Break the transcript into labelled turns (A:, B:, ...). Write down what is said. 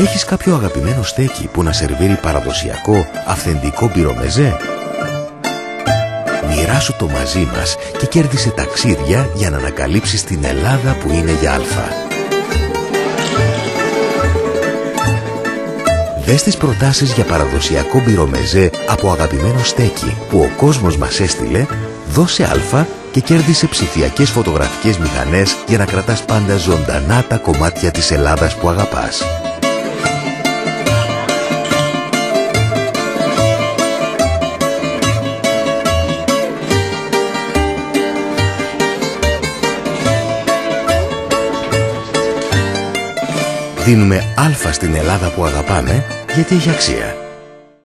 A: Έχεις κάποιο αγαπημένο στέκι που να σερβίρει παραδοσιακό, αυθεντικό πυρομεζέ? Μοιράσου το μαζί μας και κέρδισε ταξίδια για να ανακαλύψεις την Ελλάδα που είναι για αλφα. Δες τις προτάσεις για παραδοσιακό πυρομεζέ από αγαπημένο στέκι που ο κόσμος μας έστειλε, δώσε αλφα και κέρδισε ψηφιακές φωτογραφικές μηχανές για να κρατάς πάντα ζωντανά τα κομμάτια της Ελλάδας που αγαπάς. Δίνουμε αλφα στην Ελλάδα που αγαπάμε, γιατί έχει αξία.